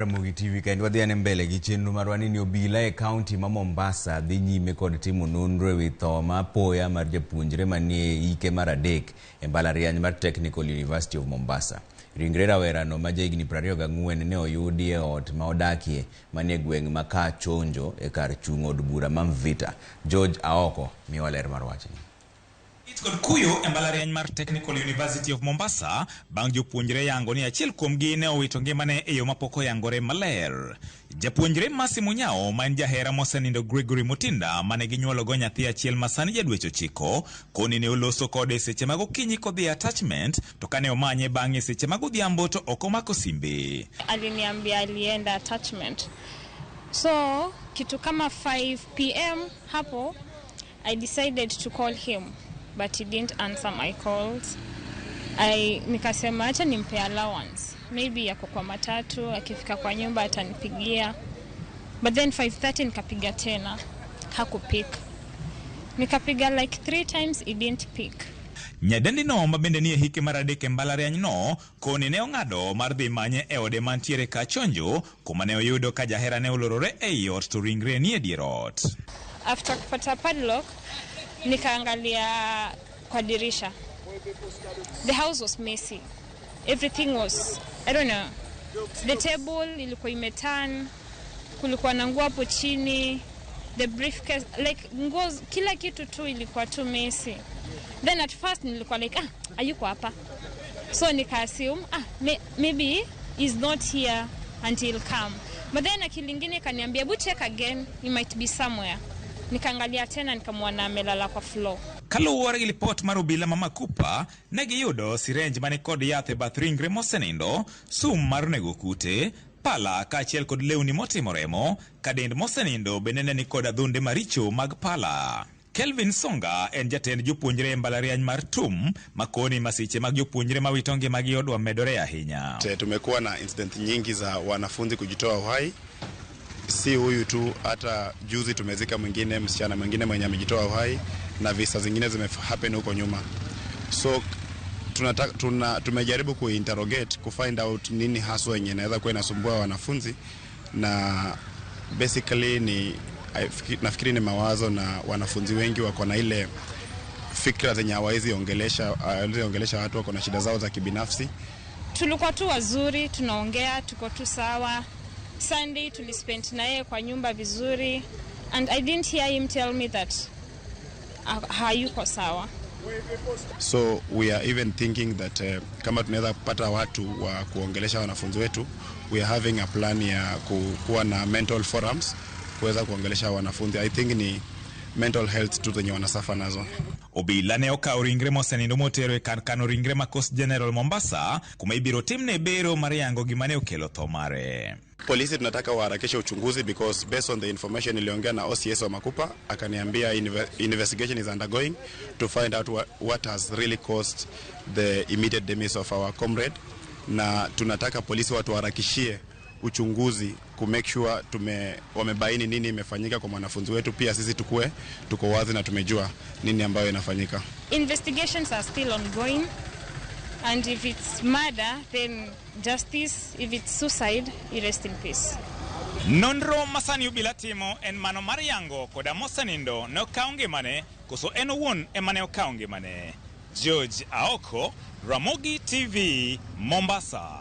Ramogi TV kandi wadhiane mbele gi chenro marwa ni obila e kaunti ma Mombasa dhi nyime kod timo nonro ewi tho ma apoya mar japuonjre manie hike mar 3 e mbalariany mar Technical University of Mombasa. Ringre rawerano ma jahigni 24 ne oyudi e ot ma odakie manie gweng' ma Chonjo e kar chung' od bura ma Mvita. George Aoko miwa ler mar wachni. Kod kuyo e mbalariany mar Technical University of Mombasa bang' jopuonjre yango ni achiel kuomgi ne owito ngimane e yo mapoko yangore maler. Japuonjre Masi Munyao ma en jahera mosenindo Gregory Mutinda mane ginyuologo nyathi achiel masani jadwecho 9 koni ne oloso kode seche mag okinyi kodhi attachment to kane omanye bang'e seche mag odhiambo to ok omako simbe. Aliniambia alienda attachment. So kitu kama 5 PM hapo I decided to call him. But he didn't answer my calls. Nikasema acha nimpe allowance. Maybe yako kwa matatu, akifika kwa nyumba atanipigia. But then 5:30 nikapiga tena. Hakupick. Nikapiga like 3 times, he didn't pick. Nyadendi no mabende nie hike mar 3 e mbalariany no koni ne ong'ado mar dhi manye e ode mantiere Chonjo kuma ne oyudo ka jahera ne olorore e ot to ringre nie dier ot. After kupata padlock nikaangalia kwa dirisha. The house was messy. Everything was, I don't know. The table ilikuwa imeturn, kulikuwa na nguo hapo chini, the briefcase, like nguo, kila kitu tu ilikuwa tu messy. Then at first nilikuwa like, hayuko hapa. So nika assume, maybe he's not here until he'll come. But then akili ingine kaniambia, but check again, he might be somewhere. Nikaangalia tena nikamwona amelala kwa floor. Kaluwore gi report mar obila ma Makupa, ne giyudo sirenj mane kod yath e bath ringre mosenindo, sum mar nego kute, pala kaachiel kod lewni motimo remo, ka dend mosenindo bende ne ni kod adhonde maricho mag pala. Kelvin Songa en jatend jopuonjre e mbalariany mar TUM makoni masiche mag jopuonjre mawito ngimagi odwa medore ahinya. Tumekuwa na incident nyingi za wanafunzi kujitoa uhai. Si huyu tu, hata juzi tumezika mwingine, msichana mwingine mwenye amejitoa uhai, na visa zingine zimehappen huko nyuma. So tumejaribu kuinterrogate, kufind out nini haswa yenye inaweza kuwa inasumbua wanafunzi, na basically nafikiri ni mawazo, na wanafunzi wengi wako na ile fikra zenye hawawezi ongelesha watu, wako na shida zao za kibinafsi. Tulikuwa tu wazuri, tunaongea, tuko tu sawa. Sunday tulispend na yeye kwa nyumba vizuri, and I didn't hear him tell me that hayuko sawa. So we are even thinking that kama tunaweza kupata watu wa kuongelesha wanafunzi wetu, we are having a plan ya kuwa na mental forums kuweza kuongelesha wanafunzi. I think ni mental health tu zenye wanasafa nazo. Obila ne okawo ringre mosenindo motero e kar kano ringre ma Coast General Mombasa kuma ibiro timne bero mar yango gimane okelo tho mare. Polisi tunataka waharakishe uchunguzi because based on the information niliongea na OCS wa Makupa, akaniambia investigation is undergoing to find out what has really caused the immediate demise of our comrade, na tunataka polisi watu waharakishie uchunguzi ku make sure wamebaini nini imefanyika kwa mwanafunzi wetu, pia sisi tuko wazi na tumejua nini ambayo inafanyika. Investigations are still ongoing, and if it's murder then justice, if it's suicide, rest in peace. Nonro masani obila timo en mano mar yango koda mosenindo ne okawo ngimane koso en owuon emane okawo ngimane. George Aoko, Ramogi TV, Mombasa.